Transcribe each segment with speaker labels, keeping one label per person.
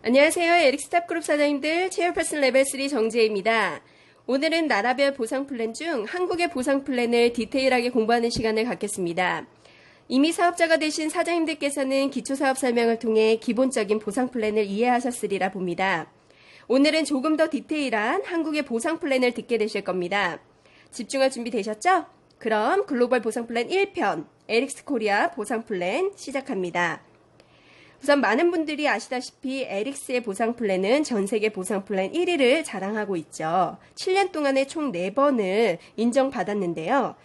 Speaker 1: 안녕하세요. 에릭스탑그룹 사장님들 체어퍼슨 레벨 3 정지혜입니다. 오늘은 나라별 보상 플랜 중 한국의 보상 플랜을 디테일하게 공부하는 시간을 갖겠습니다. 이미 사업자가 되신 사장님들께서는 기초사업 설명을 통해 기본적인 보상 플랜을 이해하셨으리라 봅니다. 오늘은 조금 더 디테일한 한국의 보상 플랜을 듣게 되실 겁니다. 집중할 준비 되셨죠? 그럼 글로벌 보상 플랜 1편 에릭스 코리아 보상 플랜 시작합니다. 우선 많은 분들이 아시다시피 에릭스의 보상 플랜은 전세계 보상 플랜 1위를 자랑하고 있죠. 7년 동안에 총 4번을 인정받았는데요.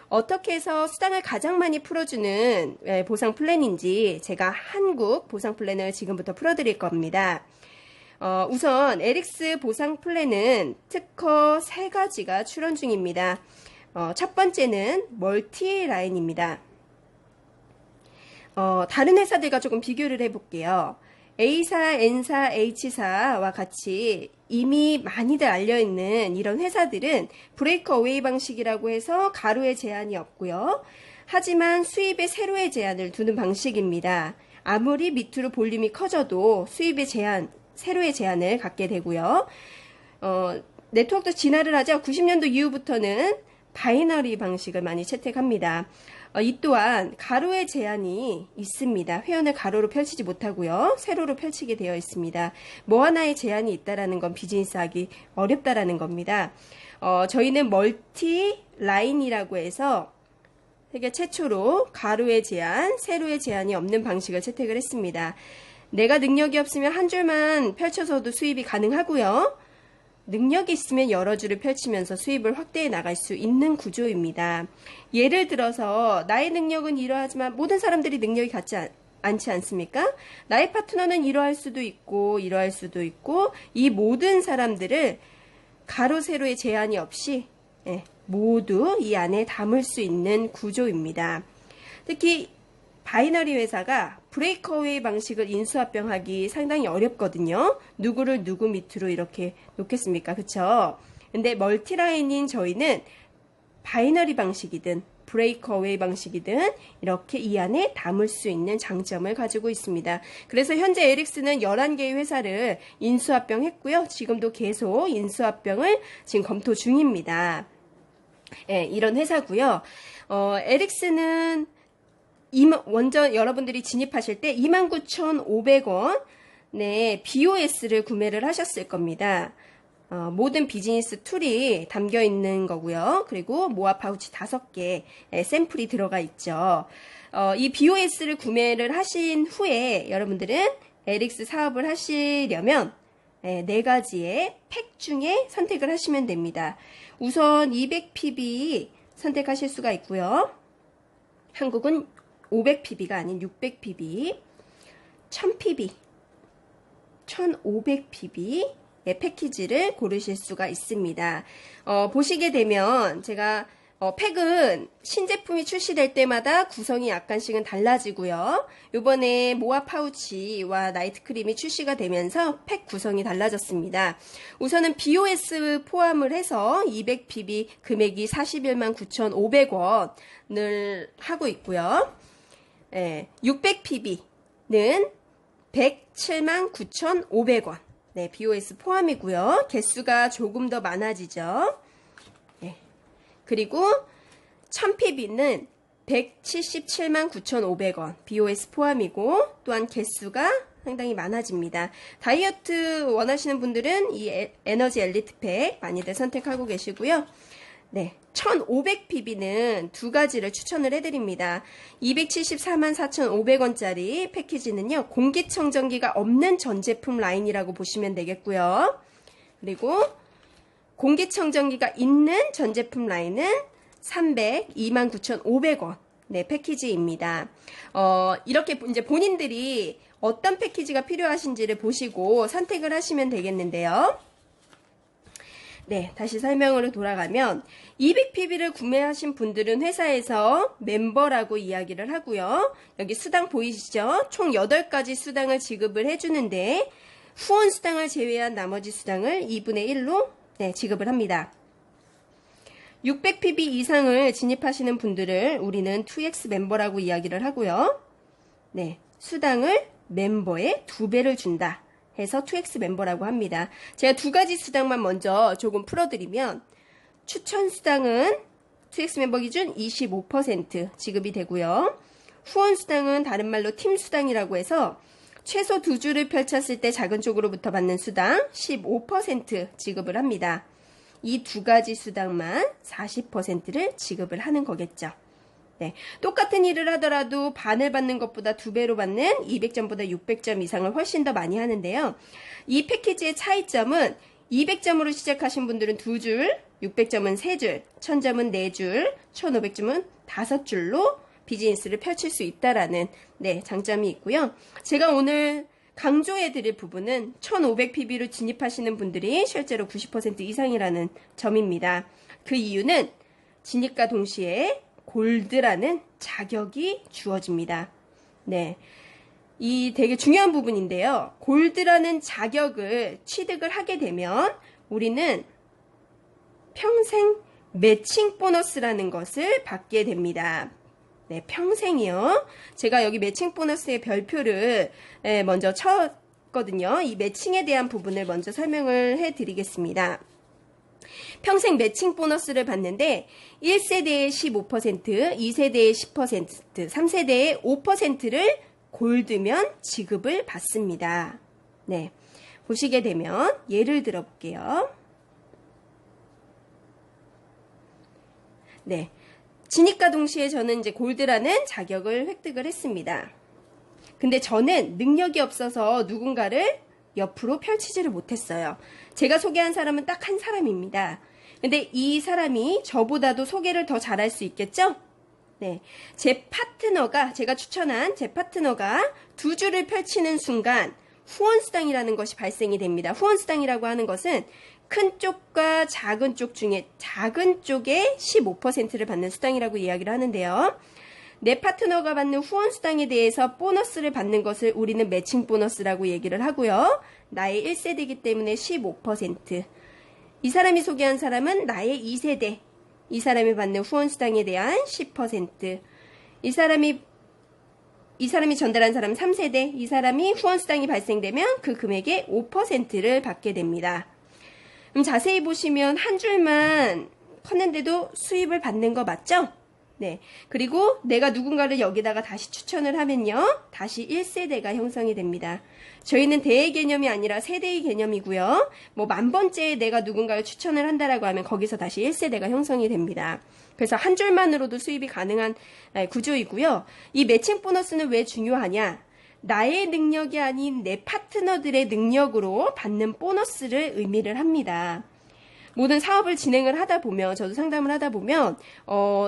Speaker 1: 어떻게 해서 수당을 가장 많이 풀어주는 보상 플랜인지 제가 한국 보상 플랜을 지금부터 풀어드릴 겁니다. 우선 에릭스 보상 플랜은 특허 3가지가 출원 중입니다. 첫 번째는 멀티 라인입니다. 다른 회사들과 조금 비교를 해볼게요. A사, N사, H사와 같이 이미 많이들 알려있는 이런 회사들은 브레이크 어웨이 방식이라고 해서 가로의 제한이 없고요. 하지만 수입에 세로의 제한을 두는 방식입니다. 아무리 밑으로 볼륨이 커져도 수입의 제한, 세로의 제한을 갖게 되고요. 네트워크도 진화를 하자 90년도 이후부터는 바이너리 방식을 많이 채택합니다. 이 또한 가로의 제한이 있습니다. 회원을 가로로 펼치지 못하고요. 세로로 펼치게 되어 있습니다. 뭐 하나의 제한이 있다라는 건 비즈니스하기 어렵다라는 겁니다. 저희는 멀티 라인이라고 해서 세계 최초로 가로의 제한, 세로의 제한이 없는 방식을 채택을 했습니다. 내가 능력이 없으면 한 줄만 펼쳐서도 수입이 가능하고요. 능력이 있으면 여러 줄을 펼치면서 수입을 확대해 나갈 수 있는 구조입니다. 예를 들어서 나의 능력은 이러하지만 모든 사람들이 능력이 같지 않지 않습니까? 나의 파트너는 이러할 수도 있고 이러할 수도 있고 이 모든 사람들을 가로 세로의 제한이 없이 모두 이 안에 담을 수 있는 구조입니다. 특히 바이너리 회사가 브레이크어웨이 방식을 인수합병하기 상당히 어렵거든요. 누구를 누구 밑으로 이렇게 놓겠습니까? 그쵸? 근데 멀티라인인 저희는 바이너리 방식이든 브레이크어웨이 방식이든 이렇게 이 안에 담을 수 있는 장점을 가지고 있습니다. 그래서 현재 에릭스는 11개의 회사를 인수합병했고요. 지금도 계속 인수합병을 지금 검토 중입니다. 이런 회사고요. 에릭스는 먼저 여러분들이 진입하실 때 29,500원 네, BOS를 구매를 하셨을 겁니다. 모든 비즈니스 툴이 담겨 있는 거고요. 그리고 모아 파우치 5개 샘플이 들어가 있죠. 이 BOS를 구매를 하신 후에 여러분들은 에릭스 사업을 하시려면 4가지의 팩 중에 선택을 하시면 됩니다. 우선 200pb 선택하실 수가 있고요. 한국은 500pb가 아닌 600pb, 1000pb, 1500pb의 패키지를 고르실 수가 있습니다. 보시게 되면 제가 팩은 신제품이 출시될 때마다 구성이 약간씩은 달라지고요. 요번에 모아 파우치와 나이트 크림이 출시가 되면서 팩 구성이 달라졌습니다. 우선은 BOS 포함을 해서 200pb 금액이 41만 9,500원을 하고 있고요. 600pb는 107만 9,500원. 네, BOS 포함이고요. 개수가 조금 더 많아지죠. 그리고 1000pb는 177만 9,500원. BOS 포함이고 또한 개수가 상당히 많아집니다. 다이어트 원하시는 분들은 이 에너지 엘리트 팩 많이들 선택하고 계시고요. 네, 1500pb는 2가지를 추천을 해드립니다. 274만 4,500원짜리 패키지는요, 공기청정기가 없는 전 제품 라인이라고 보시면 되겠고요. 그리고 공기청정기가 있는 전 제품 라인은 302만 9,500원. 네, 패키지입니다. 이렇게 이제 본인들이 어떤 패키지가 필요하신지를 보시고 선택을 하시면 되겠는데요. 네, 다시 설명으로 돌아가면 200pb를 구매하신 분들은 회사에서 멤버라고 이야기를 하고요. 여기 수당 보이시죠? 총 8가지 수당을 지급을 해주는데 후원 수당을 제외한 나머지 수당을 2분의 1로 지급을 합니다. 600pb 이상을 진입하시는 분들을 우리는 2X 멤버라고 이야기를 하고요. 네, 수당을 멤버의 2배를 준다 해서 2X 멤버라고 합니다. 제가 두 가지 수당만 먼저 조금 풀어드리면 추천 수당은 2X 멤버 기준 25% 지급이 되고요. 후원 수당은 다른 말로 팀 수당이라고 해서 최소 2주를 펼쳤을 때 작은 쪽으로부터 받는 수당 15% 지급을 합니다. 이 두 가지 수당만 40%를 지급을 하는 거겠죠. 네, 똑같은 일을 하더라도 반을 받는 것보다 2배로 받는 200점보다 600점 이상을 훨씬 더 많이 하는데요. 이 패키지의 차이점은 200점으로 시작하신 분들은 2줄, 600점은 3줄, 1000점은 4줄, 1500점은 5줄로 비즈니스를 펼칠 수 있다라는 장점이 있고요. 제가 오늘 강조해 드릴 부분은 1500PB로 진입하시는 분들이 실제로 90% 이상이라는 점입니다. 그 이유는 진입과 동시에 골드라는 자격이 주어집니다. 네. 이 되게 중요한 부분인데요. 골드라는 자격을 취득을 하게 되면 우리는 평생 매칭 보너스라는 것을 받게 됩니다. 네, 평생이요. 제가 여기 매칭 보너스의 별표를 먼저 쳤거든요. 이 매칭에 대한 부분을 먼저 설명을 해드리겠습니다. 평생 매칭 보너스를 받는데 1세대에 15%, 2세대에 10%, 3세대에 5%를 골드면 지급을 받습니다. 네, 보시게 되면 예를 들어 볼게요. 네, 진입과 동시에 저는 이제 골드라는 자격을 획득을 했습니다. 근데 저는 능력이 없어서 누군가를 옆으로 펼치지를 못했어요. 제가 소개한 사람은 딱 한 사람입니다. 근데 이 사람이 저보다도 소개를 더 잘할 수 있겠죠? 네, 제 파트너가, 제가 추천한 제 파트너가 2주를 펼치는 순간 후원수당이라는 것이 발생이 됩니다. 후원수당이라고 하는 것은 큰 쪽과 작은 쪽 중에 작은 쪽에 15%를 받는 수당이라고 이야기를 하는데요. 내 파트너가 받는 후원수당에 대해서 보너스를 받는 것을 우리는 매칭 보너스라고 얘기를 하고요. 나의 1세대이기 때문에 15%. 이 사람이 소개한 사람은 나의 2세대. 이 사람이 받는 후원수당에 대한 10%. 이 사람이 전달한 사람은 3세대. 이 사람이 후원수당이 발생되면 그 금액의 5%를 받게 됩니다. 그럼 자세히 보시면 한 줄만 컸는데도 수입을 받는 거 맞죠? 네. 그리고 내가 누군가를 여기다가 다시 추천을 하면요. 다시 1세대가 형성이 됩니다. 저희는 대의 개념이 아니라 세대의 개념이고요. 뭐 10,000번째에 내가 누군가를 추천을 한다라고 하면 거기서 다시 1세대가 형성이 됩니다. 그래서 한 줄만으로도 수입이 가능한 구조이고요. 이 매칭 보너스는 왜 중요하냐? 나의 능력이 아닌 내 파트너들의 능력으로 받는 보너스를 의미를 합니다. 모든 사업을 진행을 하다 보면, 저도 상담을 하다 보면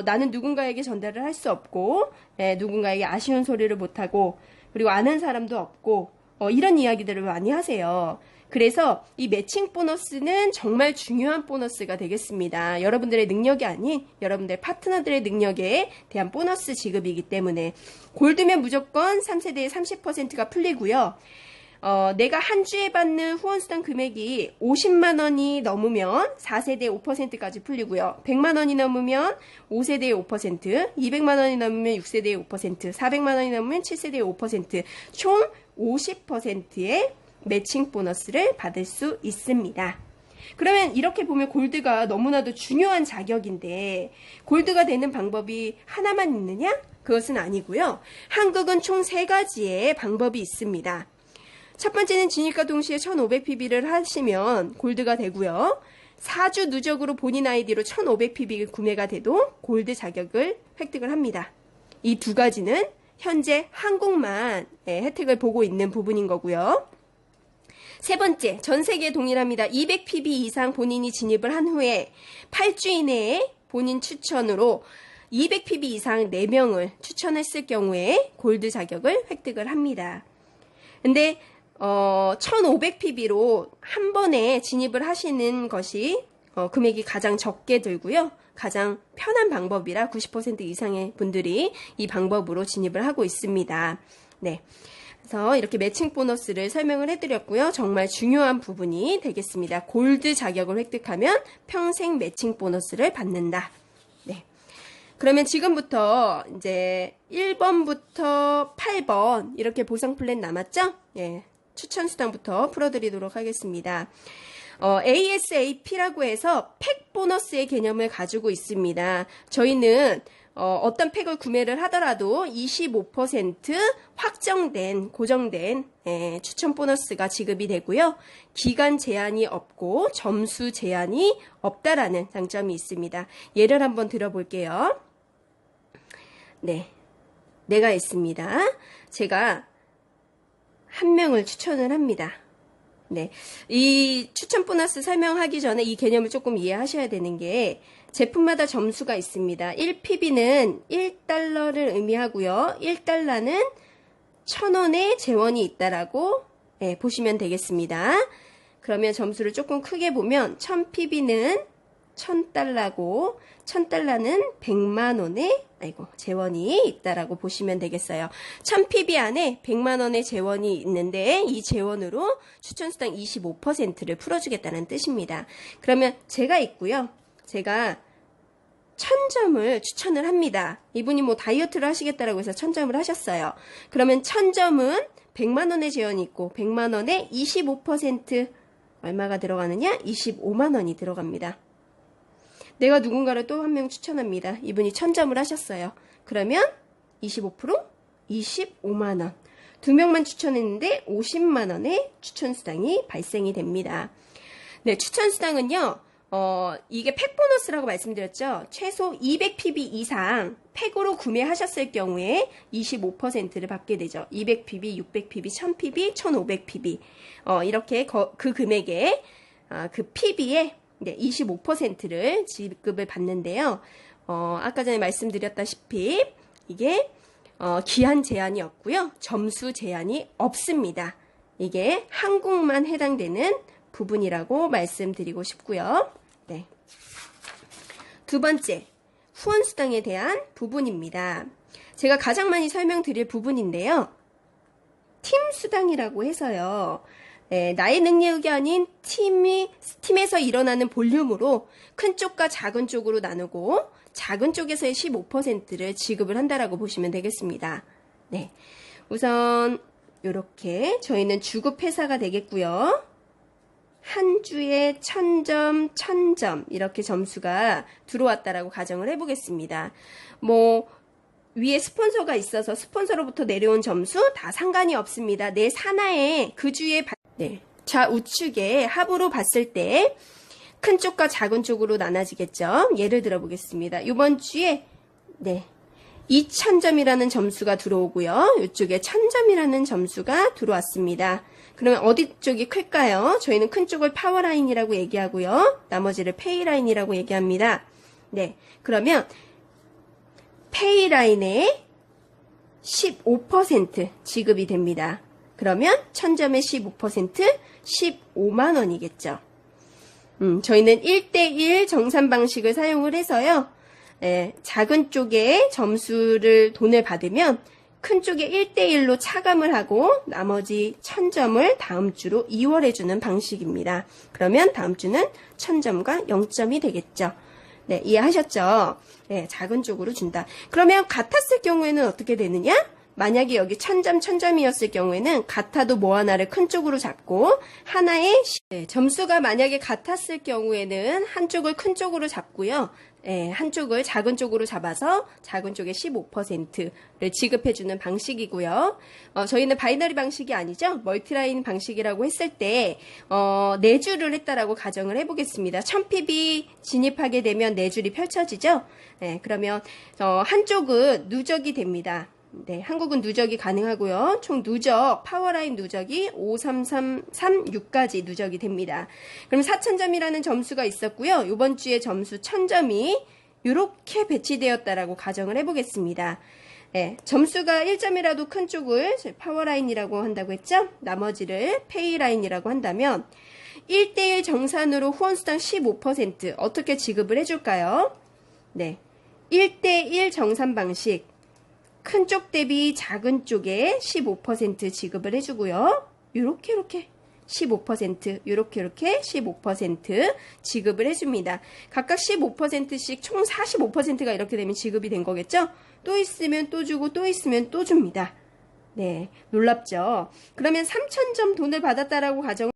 Speaker 1: 나는 누군가에게 전달을 할 수 없고 누군가에게 아쉬운 소리를 못하고 그리고 아는 사람도 없고 이런 이야기들을 많이 하세요. 그래서 이 매칭 보너스는 정말 중요한 보너스가 되겠습니다. 여러분들의 능력이 아닌 여러분들 파트너들의 능력에 대한 보너스 지급이기 때문에 골드면 무조건 3세대의 30%가 풀리고요. 내가 한 주에 받는 후원수당 금액이 50만 원이 넘으면 4세대 5%까지 풀리고요. 100만 원이 넘으면 5세대의 5%, 200만 원이 넘으면 6세대의 5%, 400만 원이 넘으면 7세대의 5%, 총 50%의 매칭 보너스를 받을 수 있습니다. 그러면 이렇게 보면 골드가 너무나도 중요한 자격인데 골드가 되는 방법이 하나만 있느냐? 그것은 아니고요. 한국은 총 3가지의 방법이 있습니다. 첫 번째는 진입과 동시에 1500PB를 하시면 골드가 되고요. 4주 누적으로 본인 아이디로 1500PB 구매가 돼도 골드 자격을 획득을 합니다. 이 두 가지는 현재 한국만 혜택을 보고 있는 부분인 거고요. 세 번째, 전 세계 동일합니다. 200PB 이상 본인이 진입을 한 후에 8주 이내에 본인 추천으로 200PB 이상 4명을 추천했을 경우에 골드 자격을 획득을 합니다. 근데 1500PB로 한 번에 진입을 하시는 것이 금액이 가장 적게 들고요. 가장 편한 방법이라 90% 이상의 분들이 이 방법으로 진입을 하고 있습니다. 네. 그래서 이렇게 매칭 보너스를 설명을 해드렸고요. 정말 중요한 부분이 되겠습니다. 골드 자격을 획득하면 평생 매칭 보너스를 받는다. 네. 그러면 지금부터 이제 1번부터 8번 이렇게 보상 플랜 남았죠? 예. 추천 수당부터 풀어드리도록 하겠습니다. ASAP라고 해서 팩 보너스의 개념을 가지고 있습니다. 저희는 어떤 팩을 구매를 하더라도 25% 확정된, 고정된 추천 보너스가 지급이 되고요. 기간 제한이 없고 점수 제한이 없다라는 장점이 있습니다. 예를 한번 들어볼게요. 네, 내가 있습니다. 제가 한 명을 추천을 합니다. 네, 이 추천 보너스 설명하기 전에 이 개념을 조금 이해하셔야 되는 게 제품마다 점수가 있습니다. 1PB는 1달러를 의미하고요. 1달러는 1,000원의 재원이 있다라고 보시면 되겠습니다. 그러면 점수를 조금 크게 보면 1000PB는 1000달러고 1000달러는 100만원의 재원이 있다라고 보시면 되겠어요. 1000PB 안에 100만원의 재원이 있는데 이 재원으로 추천수당 25%를 풀어주겠다는 뜻입니다. 그러면 제가 있고요. 제가 1000점을 추천을 합니다. 이분이 뭐 다이어트를 하시겠다라고 해서 1000점을 하셨어요. 그러면 1000점은 100만원의 재원이 있고 100만원에 25% 얼마가 들어가느냐? 25만원이 들어갑니다. 내가 누군가를 또 한 명 추천합니다. 이분이 1000점을 하셨어요. 그러면 25% 25만원. 두 명만 추천했는데 50만원의 추천수당이 발생이 됩니다. 네, 추천수당은요. 이게 팩 보너스라고 말씀드렸죠. 최소 200PB 이상 팩으로 구매하셨을 경우에 25%를 받게 되죠. 200PB, 600PB, 1000PB, 1500PB. 이렇게 그 금액에, 그 PB에 25%를 지급을 받는데요. 아까 전에 말씀드렸다시피 이게 기한 제한이 없고요. 점수 제한이 없습니다. 이게 한국만 해당되는 부분이라고 말씀드리고 싶고요. 네. 두 번째, 후원수당에 대한 부분입니다. 제가 가장 많이 설명드릴 부분인데요. 팀수당이라고 해서요. 나의 능력이 아닌 팀에서 일어나는 볼륨으로 큰 쪽과 작은 쪽으로 나누고 작은 쪽에서의 15%를 지급을 한다라고 보시면 되겠습니다. 네. 우선 이렇게 저희는 주급회사가 되겠고요. 한 주에 1000점, 1000점 이렇게 점수가 들어왔다라고 가정을 해보겠습니다. 뭐 위에 스폰서가 있어서 스폰서로부터 내려온 점수 다 상관이 없습니다. 내 산하에 그 주에 좌우측에 합으로 봤을 때 큰 쪽과 작은 쪽으로 나눠지겠죠. 예를 들어 보겠습니다. 이번 주에 2000점이라는 점수가 들어오고요. 이쪽에 1000점이라는 점수가 들어왔습니다. 그러면 어디 쪽이 클까요? 저희는 큰 쪽을 파워라인이라고 얘기하고요. 나머지를 페이라인이라고 얘기합니다. 네, 그러면 페이라인에 15% 지급이 됩니다. 그러면 1000점에 15% 15만원이겠죠. 저희는 1대1 정산 방식을 사용을 해서요. 작은 쪽에 돈을 받으면 큰 쪽에 1대1로 차감을 하고 나머지 1000점을 다음 주로 이월해주는 방식입니다. 그러면 다음 주는 1000점과 0점이 되겠죠. 네, 이해하셨죠? 네, 작은 쪽으로 준다. 그러면 같았을 경우에는 어떻게 되느냐? 만약에 여기 1000점, 1000점이었을 경우에는 같아도 뭐 하나를 큰 쪽으로 잡고 하나의 점수가 만약에 같았을 경우에는 한쪽을 큰 쪽으로 잡고요. 한쪽을 작은 쪽으로 잡아서 작은 쪽에 15%를 지급해주는 방식이고요. 저희는 바이너리 방식이 아니죠. 멀티라인 방식이라고 했을 때 4줄을 했다라고 가정을 해보겠습니다. 1000PB 진입하게 되면 4줄이 펼쳐지죠. 그러면 한쪽은 누적이 됩니다. 네, 한국은 누적이 가능하고요. 총 누적, 파워라인 누적이 5, 3, 3, 3, 6까지 누적이 됩니다. 그럼 4000점이라는 점수가 있었고요. 이번 주에 점수 1000점이 이렇게 배치되었다라고 가정을 해보겠습니다. 네, 점수가 1점이라도 큰 쪽을 파워라인이라고 한다고 했죠? 나머지를 페이라인이라고 한다면 1대1 정산으로 후원수당 15% 어떻게 지급을 해줄까요? 네, 1대1 정산 방식 큰 쪽 대비 작은 쪽에 15% 지급을 해주고요. 요렇게 15%, 요렇게 15% 지급을 해줍니다. 각각 15%씩 총 45%가 이렇게 되면 지급이 된 거겠죠? 또 있으면 또 주고 또 있으면 또 줍니다. 네, 놀랍죠. 그러면 3,000점 돈을 받았다라고 가정